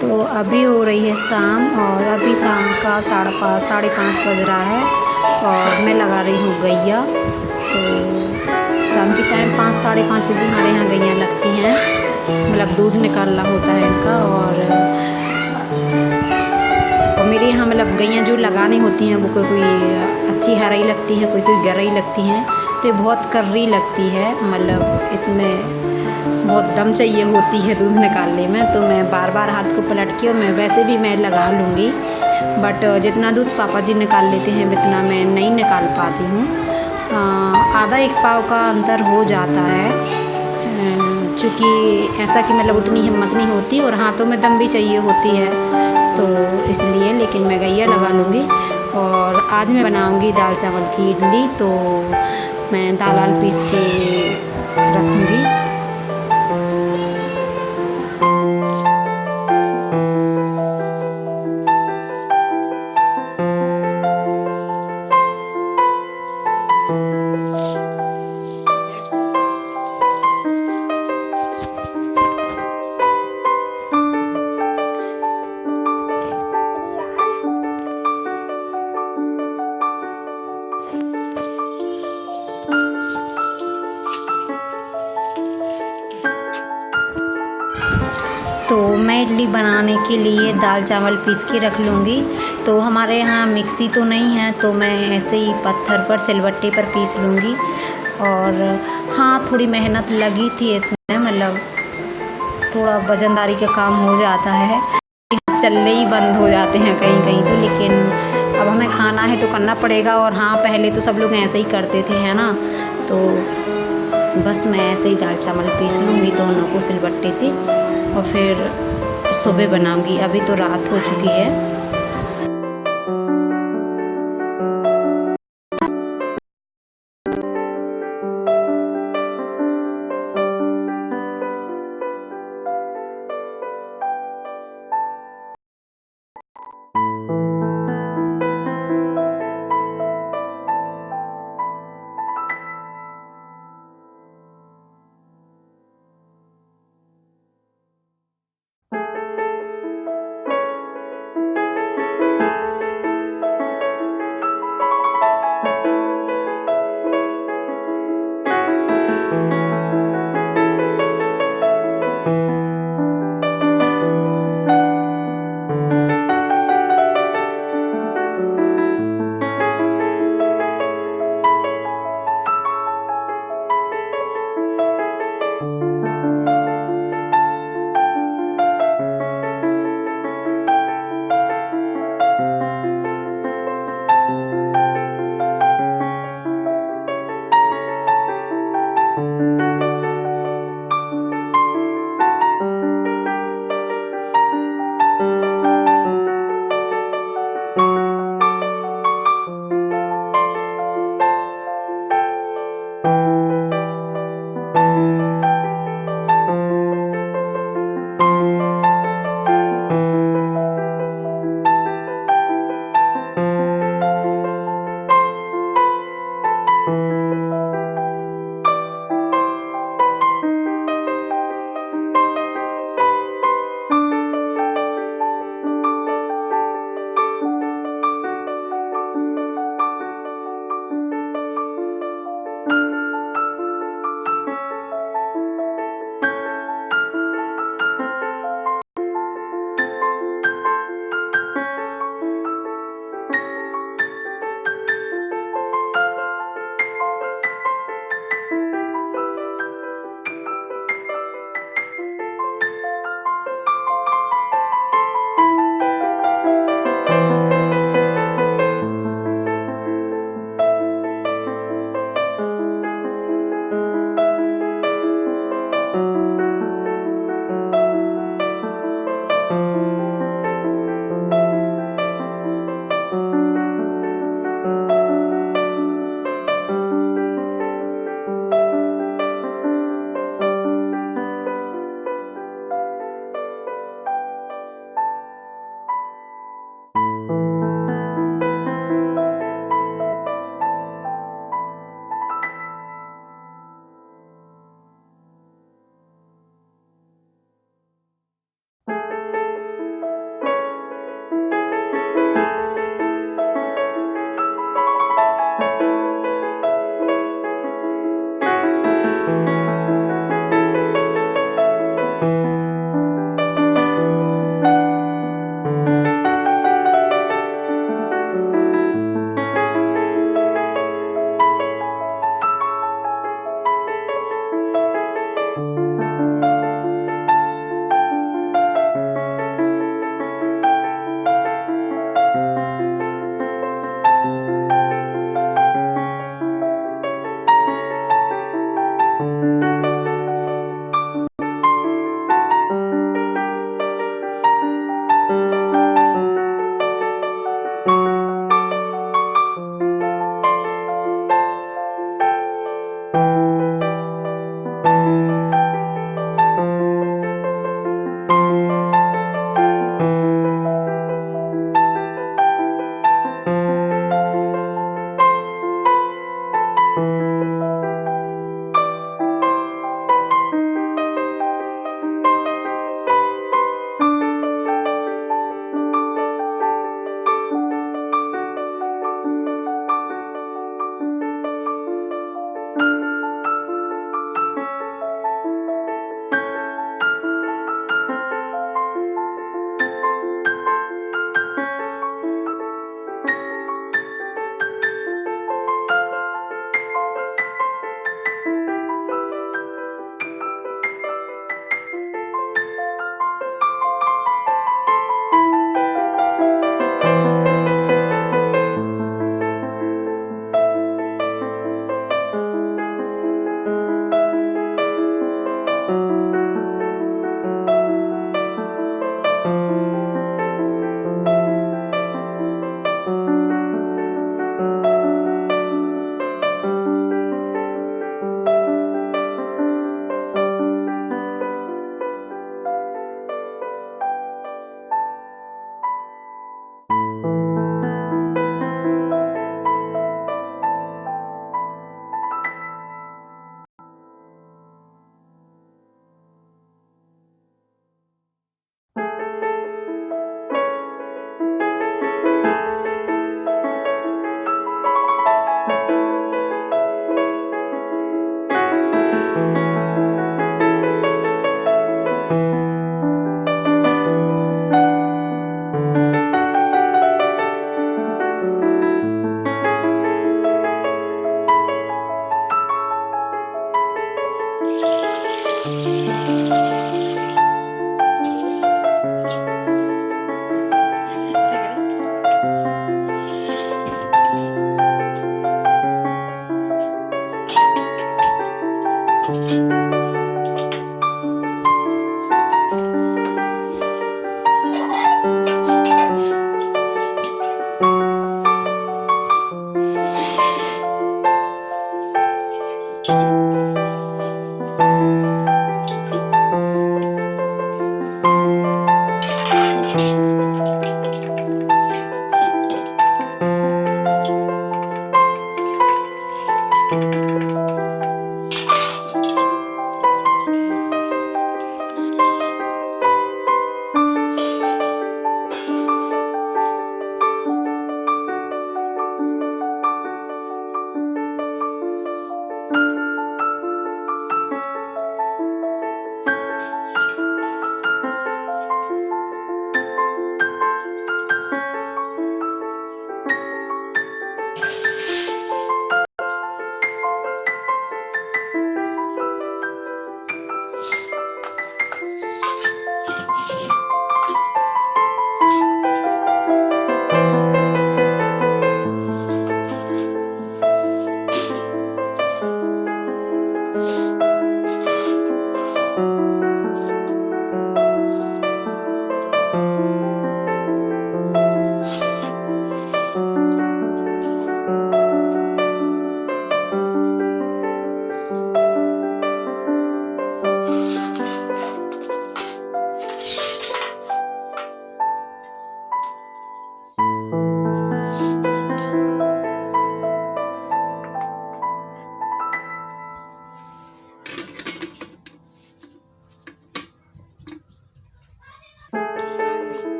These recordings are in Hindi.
तो अभी हो रही है शाम और अभी शाम का साढ़े पाँच बज रहा है और मैं लगा रही हूँ गैया। तो शाम के टाइम 5-5:30 बजे हमारे यहाँ गैया लगती हैं, मतलब दूध निकालना होता है इनका। और मेरे यहाँ मतलब गैया जो लगानी होती हैं वो कोई अच्छी हराई लगती हैं, कोई गहराई लगती हैं। तो ये बहुत कर्री लगती है, मतलब इसमें बहुत दम चाहिए होती है दूध निकालने में। तो मैं बार बार हाथ को पलट के, और मैं वैसे भी मैं लगा लूँगी, बट जितना दूध पापा जी निकाल लेते हैं उतना मैं नहीं निकाल पाती हूँ। आधा एक पाव का अंतर हो जाता है, क्योंकि ऐसा कि मतलब उतनी हिम्मत नहीं होती और हाथों में दम भी चाहिए होती है, तो इसलिए। लेकिन मैं गैया लगा लूँगी। और आज मैं बनाऊँगी दाल चावल की इडली, तो मैं दाल आल पीस के रखूँगी। तो मैं इडली बनाने के लिए दाल चावल पीस के रख लूँगी। तो हमारे यहाँ मिक्सी तो नहीं है, तो मैं ऐसे ही पत्थर पर सिलबट्टे पर पीस लूँगी। और हाँ, थोड़ी मेहनत लगी थी इसमें, मतलब थोड़ा वज़नदारी का काम हो जाता है, चलने ही बंद हो जाते हैं कहीं कहीं तो। लेकिन अब हमें खाना है तो करना पड़ेगा। और हाँ, पहले तो सब लोग ऐसे ही करते थे, है ना। तो बस मैं ऐसे ही दाल चावल पीस लूँगी दोनों को सिलबट्टे से, और फिर सुबह बनाऊँगी। अभी तो रात हो चुकी है।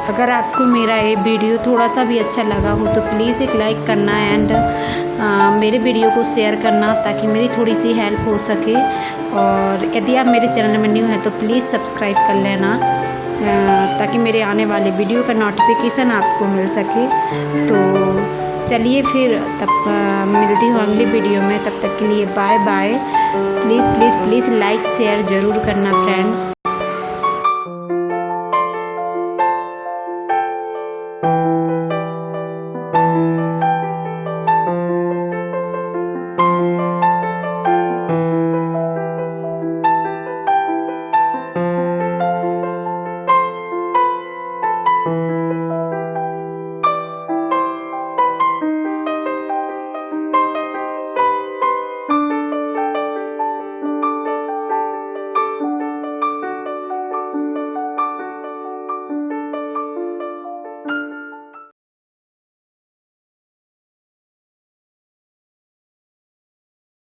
अगर आपको मेरा ये वीडियो थोड़ा सा भी अच्छा लगा हो तो प्लीज़ एक लाइक करना एंड मेरे वीडियो को शेयर करना ताकि मेरी थोड़ी सी हेल्प हो सके। और यदि आप मेरे चैनल में न्यू हैं तो प्लीज़ सब्सक्राइब कर लेना ताकि मेरे आने वाले वीडियो का नोटिफिकेशन आपको मिल सके। तो चलिए फिर तब मिलती हूँ अगली वीडियो में, तब तक के लिए bye bye. Please please please like share ज़रूर करना फ्रेंड्स।